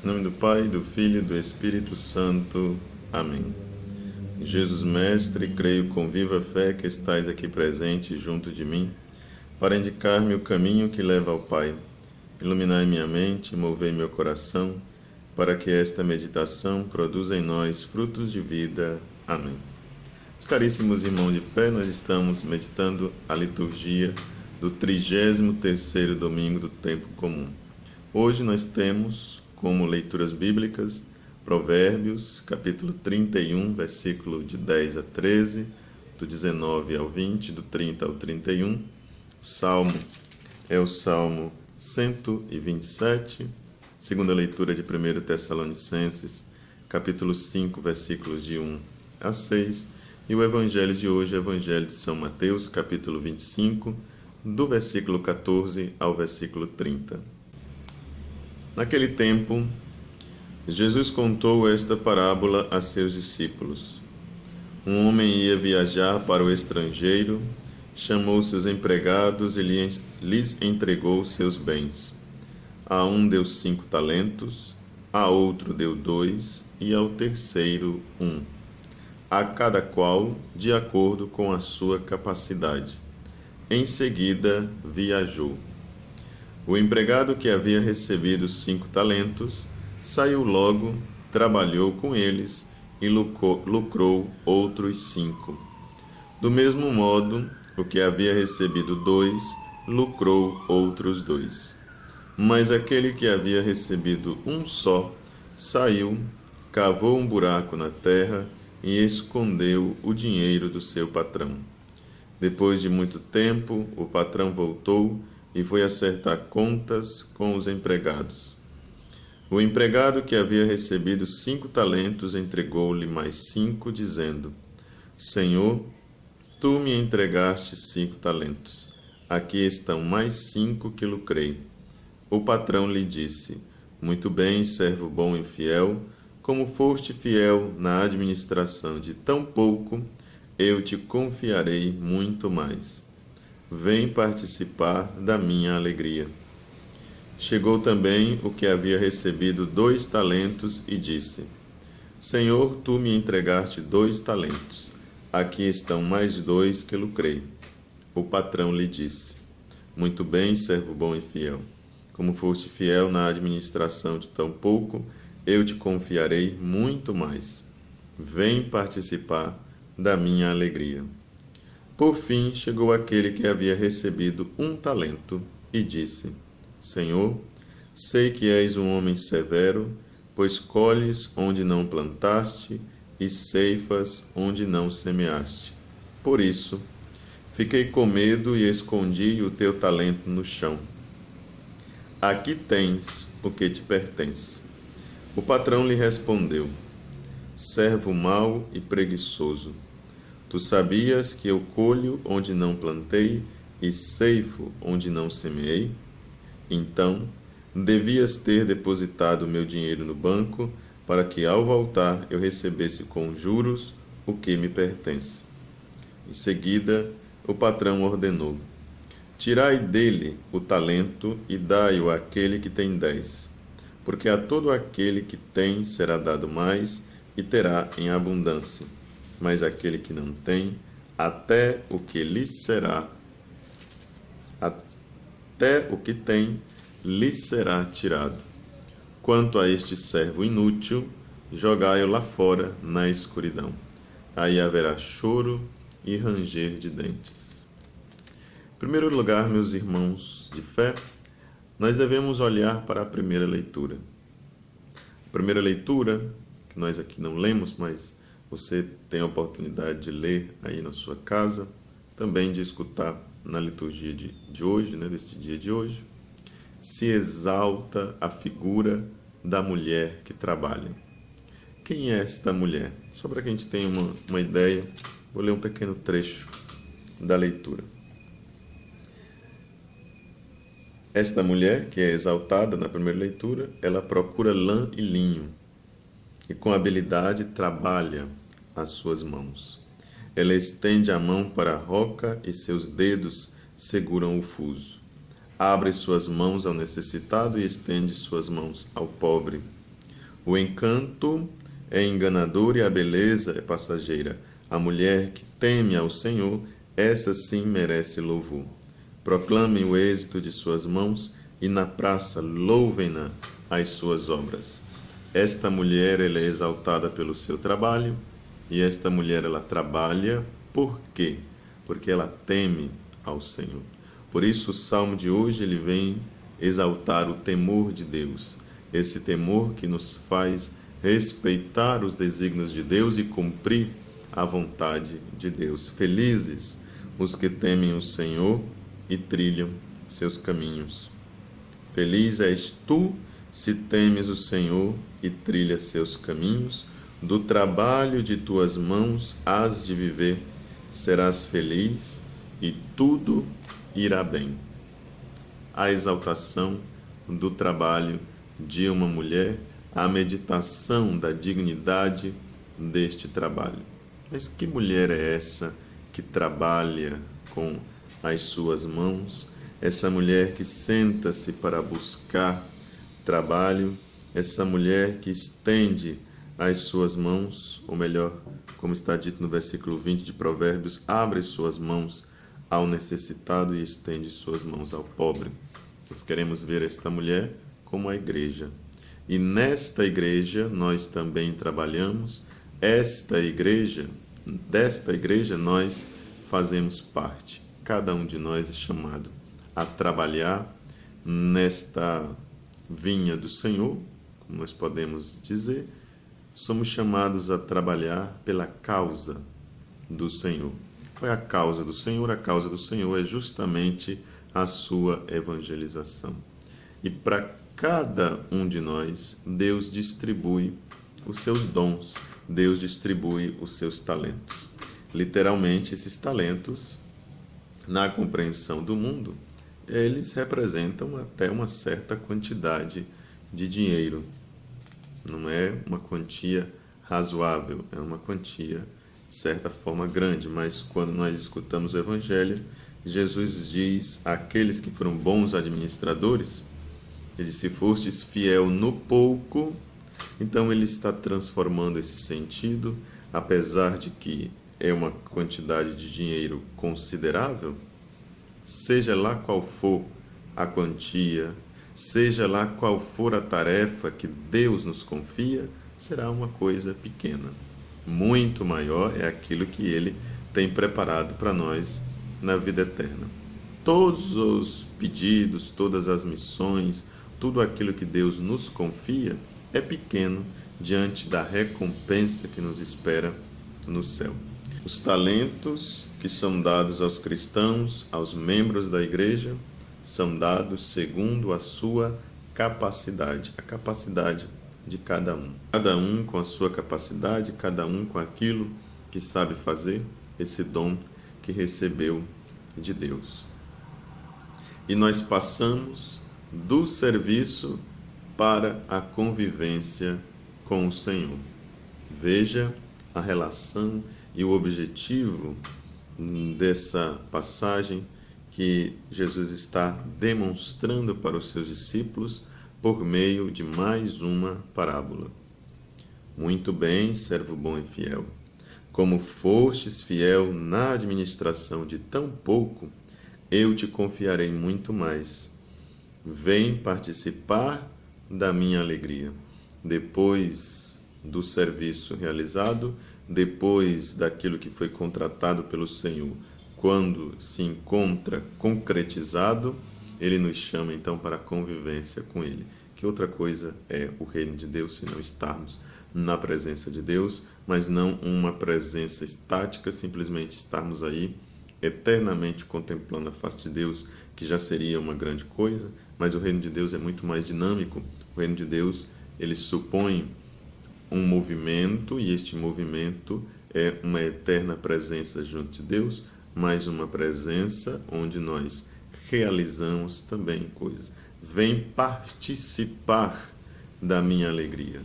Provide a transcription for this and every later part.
Em nome do Pai, do Filho e do Espírito Santo. Amém. Jesus Mestre, creio com viva fé que estais aqui presente junto de mim, para indicar-me o caminho que leva ao Pai. Iluminai minha mente, movei meu coração, para que esta meditação produza em nós frutos de vida. Amém. Os caríssimos irmãos de fé, nós estamos meditando a liturgia do 33º domingo do tempo comum. Hoje nós temos como leituras bíblicas Provérbios, capítulo 31, versículo de 10 a 13, do 19 ao 20, do 30 ao 31. Salmo é o Salmo 127, segunda leitura de 1 Tessalonicenses, capítulo 5, versículos de 1 a 6, e o Evangelho de hoje é o Evangelho de São Mateus, capítulo 25, do versículo 14 ao versículo 30. Naquele tempo, Jesus contou esta parábola a seus discípulos. Um homem ia viajar para o estrangeiro, chamou seus empregados e lhes entregou seus bens. A um deu 5 talentos, a outro deu 2 e ao terceiro 1, a cada qual de acordo com a sua capacidade. Em seguida, viajou. O empregado que havia recebido 5 talentos saiu logo, trabalhou com eles e lucrou outros 5. Do mesmo modo, o que havia recebido 2 lucrou outros 2. Mas aquele que havia recebido 1 só saiu, cavou um buraco na terra e escondeu o dinheiro do seu patrão. Depois de muito tempo, o patrão voltou e foi acertar contas com os empregados. O empregado que havia recebido 5 talentos entregou-lhe mais 5, dizendo: Senhor, tu me entregaste 5 talentos. Aqui estão mais 5 que lucrei. O patrão lhe disse: Muito bem, servo bom e fiel, como foste fiel na administração de tão pouco, eu te confiarei muito mais. Vem participar da minha alegria. Chegou também o que havia recebido 2 talentos e disse: Senhor, tu me entregaste 2 talentos. Aqui estão mais 2 que lucrei. O patrão lhe disse: Muito bem, servo bom e fiel. Como foste fiel na administração de tão pouco, eu te confiarei muito mais. Vem participar da minha alegria. Por fim, chegou aquele que havia recebido 1 talento e disse: Senhor, sei que és um homem severo, pois colhes onde não plantaste e ceifas onde não semeaste. Por isso, fiquei com medo e escondi o teu talento no chão. Aqui tens o que te pertence. O patrão lhe respondeu: Servo mau e preguiçoso, tu sabias que eu colho onde não plantei e ceifo onde não semeei? Então, devias ter depositado meu dinheiro no banco, para que ao voltar eu recebesse com juros o que me pertence. Em seguida, o patrão ordenou: Tirai dele o talento e dai-o àquele que tem 10, porque a todo aquele que tem será dado mais e terá em abundância. Mas aquele que não tem, até o que tem, lhe será tirado. Quanto a este servo inútil, jogai-o lá fora na escuridão. Aí haverá choro e ranger de dentes. Em primeiro lugar, meus irmãos de fé, nós devemos olhar para a primeira leitura. A primeira leitura, que nós aqui não lemos, mas você tem a oportunidade de ler aí na sua casa, também de escutar na liturgia de hoje, deste dia de hoje, se exalta a figura da mulher que trabalha. Quem é esta mulher? Só para que a gente tenha uma ideia, vou ler um pequeno trecho da leitura. Esta mulher, que é exaltada na primeira leitura, ela procura lã e linho e com habilidade trabalha as suas mãos. Ela estende a mão para a roca e seus dedos seguram o fuso. Abre suas mãos ao necessitado e estende suas mãos ao pobre. O encanto é enganador e a beleza é passageira. A mulher que teme ao Senhor, essa sim merece louvor. Proclamem o êxito de suas mãos e na praça louvem-na as suas obras. Esta mulher, ela é exaltada pelo seu trabalho, e esta mulher, ela trabalha por quê? Porque ela teme ao Senhor. Por isso o salmo de hoje, ele vem exaltar o temor de Deus. Esse temor que nos faz respeitar os desígnios de Deus e cumprir a vontade de Deus. Felizes os que temem o Senhor e trilham seus caminhos. Feliz és tu se temes o Senhor e trilhas seus caminhos. Do trabalho de tuas mãos hás de viver, serás feliz e tudo irá bem. A exaltação do trabalho de uma mulher, a meditação da dignidade deste trabalho. Mas que mulher é essa que trabalha com as suas mãos? Essa mulher que senta-se para buscar trabalho, essa mulher que estende as suas mãos, ou melhor, como está dito no versículo 20 de Provérbios, abre suas mãos ao necessitado e estende suas mãos ao pobre. Nós queremos ver esta mulher como a igreja. E nesta igreja nós também trabalhamos. Desta igreja nós fazemos parte. Cada um de nós é chamado a trabalhar nesta vinha do Senhor, como nós podemos dizer. Somos chamados a trabalhar pela causa do Senhor. Qual é a causa do Senhor? A causa do Senhor é justamente a sua evangelização. E para cada um de nós, Deus distribui os seus dons, Deus distribui os seus talentos. Literalmente, esses talentos, na compreensão do mundo, eles representam até uma certa quantidade de dinheiro. Não é uma quantia razoável, é uma quantia, de certa forma, grande. Mas quando nós escutamos o Evangelho, Jesus diz àqueles que foram bons administradores, ele disse: se fostes fiel no pouco, então ele está transformando esse sentido, apesar de que é uma quantidade de dinheiro considerável, seja lá qual for a quantia, seja lá qual for a tarefa que Deus nos confia, será uma coisa pequena. Muito maior é aquilo que Ele tem preparado para nós na vida eterna. Todos os pedidos, todas as missões, tudo aquilo que Deus nos confia é pequeno diante da recompensa que nos espera no céu. Os talentos que são dados aos cristãos, aos membros da igreja, são dados segundo a sua capacidade, a capacidade de cada um. Cada um com a sua capacidade, cada um com aquilo que sabe fazer, esse dom que recebeu de Deus. E nós passamos do serviço para a convivência com o Senhor. Veja a relação e o objetivo dessa passagem que Jesus está demonstrando para os seus discípulos por meio de mais uma parábola. Muito bem, servo bom e fiel. Como fostes fiel na administração de tão pouco, eu te confiarei muito mais. Vem participar da minha alegria. Depois do serviço realizado, depois daquilo que foi contratado pelo Senhor, quando se encontra concretizado, Ele nos chama então para a convivência com Ele. Que outra coisa é o reino de Deus se não estarmos na presença de Deus, mas não uma presença estática, simplesmente estarmos aí eternamente contemplando a face de Deus, que já seria uma grande coisa, mas o reino de Deus é muito mais dinâmico. O reino de Deus, ele supõe um movimento, e este movimento é uma eterna presença junto de Deus, mas uma presença onde nós realizamos também coisas. Vem participar da minha alegria.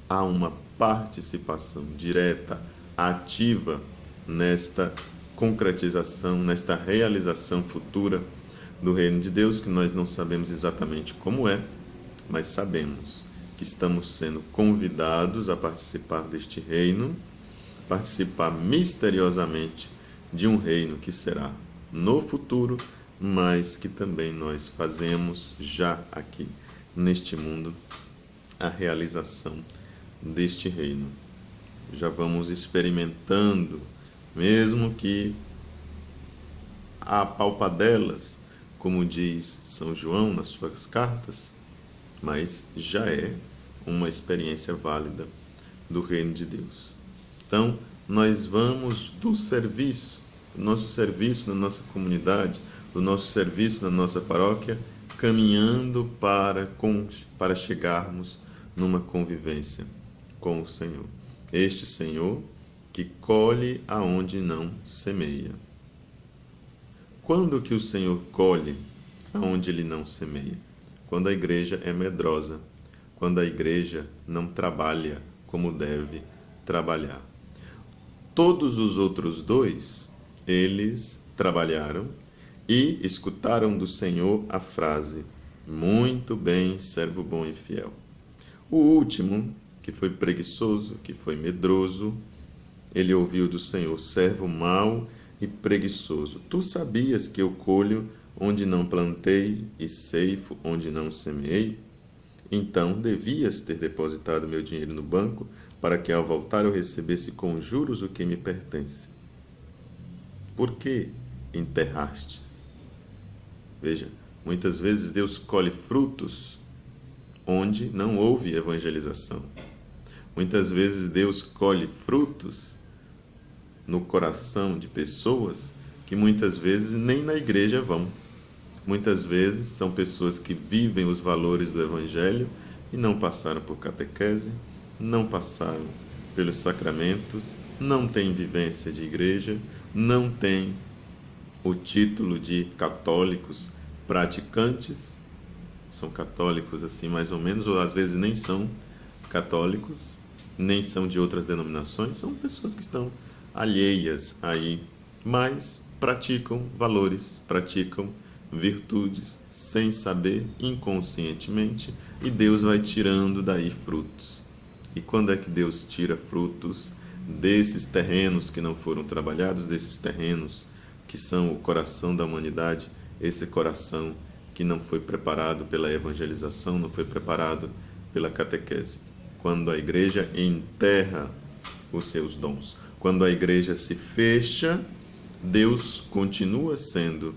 Há uma participação direta, ativa, nesta concretização, nesta realização futura do reino de Deus, que nós não sabemos exatamente como é, mas sabemos que estamos sendo convidados a participar deste reino, participar misteriosamente de um reino que será no futuro, mas que também nós fazemos já aqui neste mundo a realização deste reino. Já vamos experimentando, mesmo que a palpadelas, como diz São João nas suas cartas, mas já é uma experiência válida do reino de Deus. Então, nós vamos do serviço, do nosso serviço na nossa comunidade, do nosso serviço na nossa paróquia, caminhando para chegarmos numa convivência com o Senhor. Este Senhor que colhe aonde não semeia. Quando que o Senhor colhe aonde ele não semeia? Quando a igreja é medrosa, quando a igreja não trabalha como deve trabalhar. Todos os outros dois, eles trabalharam e escutaram do Senhor a frase: muito bem, servo bom e fiel. O último, que foi preguiçoso, que foi medroso, ele ouviu do Senhor: servo mau e preguiçoso, tu sabias que eu colho onde não plantei e ceifo onde não semeei? Então devias ter depositado meu dinheiro no banco, para que ao voltar eu recebesse com juros o que me pertence. Por que enterrastes? Veja, muitas vezes Deus colhe frutos onde não houve evangelização. Muitas vezes Deus colhe frutos no coração de pessoas que muitas vezes nem na igreja vão. Muitas vezes são pessoas que vivem os valores do Evangelho e não passaram por catequese, não passaram pelos sacramentos, não têm vivência de igreja, não têm o título de católicos praticantes, são católicos assim mais ou menos, ou às vezes nem são católicos, nem são de outras denominações, são pessoas que estão alheias aí, mas praticam valores, praticam virtudes sem saber, inconscientemente, e Deus vai tirando daí frutos. E quando é que Deus tira frutos desses terrenos que não foram trabalhados, desses terrenos que são o coração da humanidade, esse coração que não foi preparado pela evangelização, não foi preparado pela catequese? Quando a igreja enterra os seus dons, quando a igreja se fecha, Deus continua sendo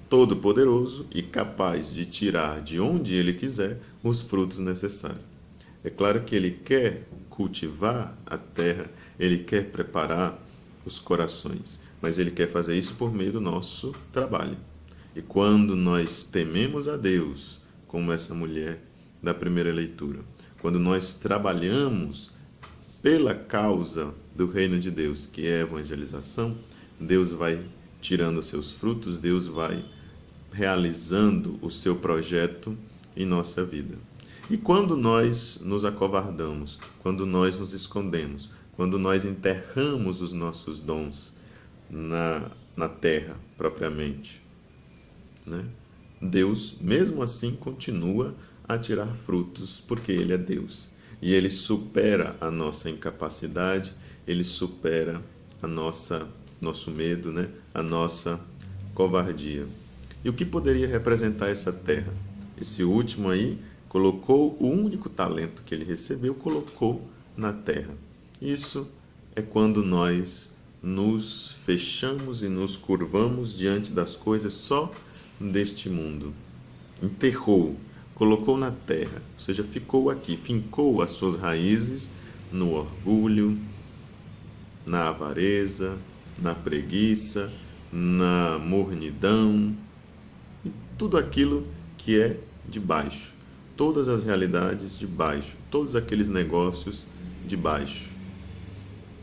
todo-poderoso e capaz de tirar de onde Ele quiser os frutos necessários. É claro que Ele quer cultivar a terra, Ele quer preparar os corações, mas Ele quer fazer isso por meio do nosso trabalho. E quando nós tememos a Deus, como essa mulher da primeira leitura, quando nós trabalhamos pela causa do reino de Deus, que é a evangelização, Deus vai tirando os seus frutos, Deus vai realizando o seu projeto em nossa vida. E quando nós nos acovardamos, quando nós nos escondemos, quando nós enterramos os nossos dons na terra propriamente, né? Deus, mesmo assim, continua a tirar frutos, porque Ele é Deus. E Ele supera a nossa incapacidade, Ele supera a nosso medo, né? A nossa covardia. E o que poderia representar essa terra? Esse último aí colocou o único talento que ele recebeu, colocou na terra. Isso é quando nós nos fechamos e nos curvamos diante das coisas só deste mundo. Enterrou, colocou na terra, ou seja, ficou aqui, fincou as suas raízes no orgulho, na avareza, na preguiça, na mornidão e tudo aquilo que é de baixo, todas as realidades de baixo, todos aqueles negócios de baixo.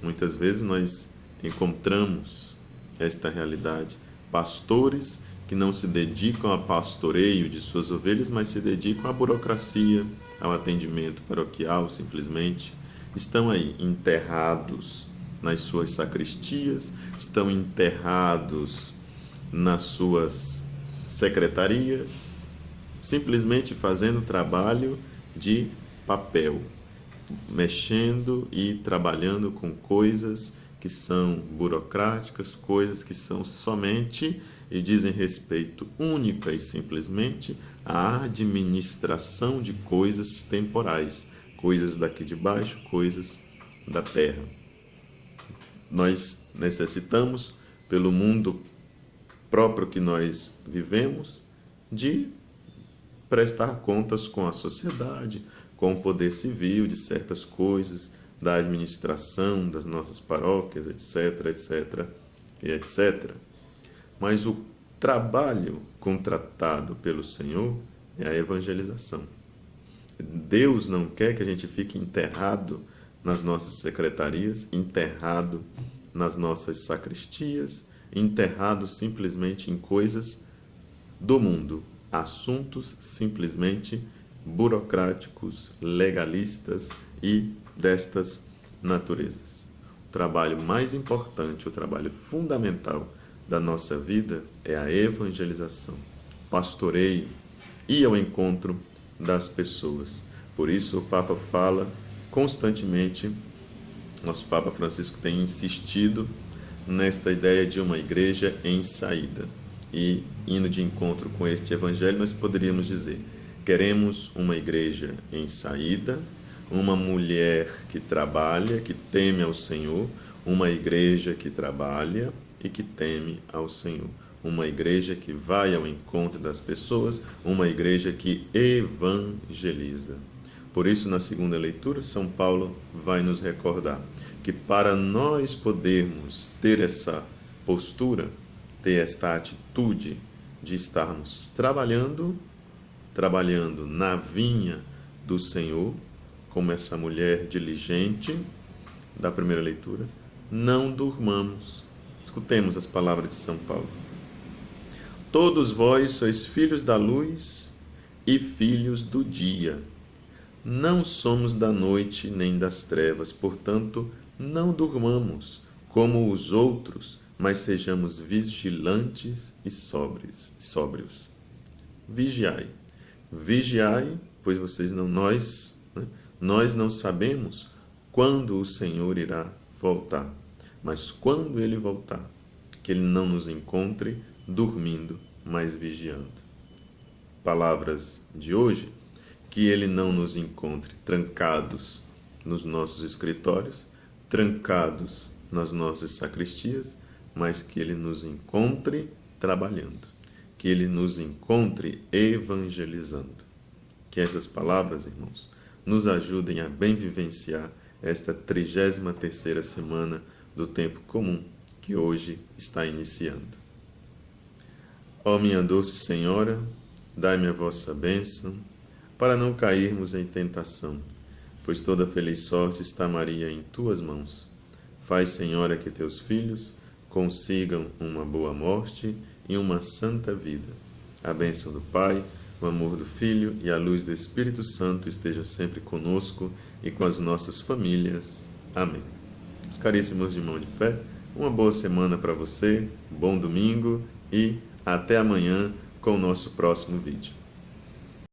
Muitas vezes nós encontramos esta realidade, pastores que não se dedicam a pastoreio de suas ovelhas, mas se dedicam à burocracia, ao atendimento paroquial, simplesmente. Estão aí enterrados nas suas sacristias, estão enterrados nas suas secretarias, simplesmente fazendo trabalho de papel, mexendo e trabalhando com coisas que são burocráticas, coisas que são somente e dizem respeito única e simplesmente à administração de coisas temporais, coisas daqui de baixo, coisas da terra. Nós necessitamos, pelo mundo próprio que nós vivemos, de prestar contas com a sociedade, com o poder civil de certas coisas, da administração das nossas paróquias, etc, etc e etc. Mas o trabalho contratado pelo Senhor é a evangelização. Deus não quer que a gente fique enterrado nas nossas secretarias, enterrado nas nossas sacristias, enterrado simplesmente em coisas do mundo, assuntos simplesmente burocráticos, legalistas e destas naturezas. O trabalho mais importante, o trabalho fundamental da nossa vida é a evangelização, pastoreio, ir ao encontro das pessoas. Por isso o Papa fala constantemente, nosso Papa Francisco tem insistido nesta ideia de uma igreja em saída. E, indo de encontro com este evangelho, nós poderíamos dizer: queremos uma igreja em saída, uma mulher que trabalha, que teme ao Senhor, uma igreja que trabalha e que teme ao Senhor. Uma igreja que vai ao encontro das pessoas, uma igreja que evangeliza. Por isso, na segunda leitura, São Paulo vai nos recordar que para nós podermos ter essa postura, ter esta atitude de estarmos trabalhando na vinha do Senhor, como essa mulher diligente da primeira leitura, não durmamos. Escutemos as palavras de São Paulo. Todos vós sois filhos da luz e filhos do dia. Não somos da noite nem das trevas, portanto, não durmamos como os outros, mas sejamos vigilantes e sóbrios. Vigiai. Vigiai, pois nós não sabemos quando o Senhor irá voltar. Mas quando Ele voltar, que Ele não nos encontre dormindo, mas vigiando. Palavras de hoje: que Ele não nos encontre trancados nos nossos escritórios, trancados nas nossas sacristias, mas que Ele nos encontre trabalhando, que Ele nos encontre evangelizando. Que essas palavras, irmãos, nos ajudem a bem vivenciar esta 33ª semana do tempo comum, que hoje está iniciando. Ó minha doce Senhora, dai-me a vossa bênção, para não cairmos em tentação, pois toda feliz sorte está, Maria, em tuas mãos. Faz, Senhora, que teus filhos consigam uma boa morte e uma santa vida. A bênção do Pai, o amor do Filho e a luz do Espírito Santo esteja sempre conosco e com as nossas famílias. Amém. Meus caríssimos irmãos de fé, uma boa semana para você, bom domingo e até amanhã com o nosso próximo vídeo.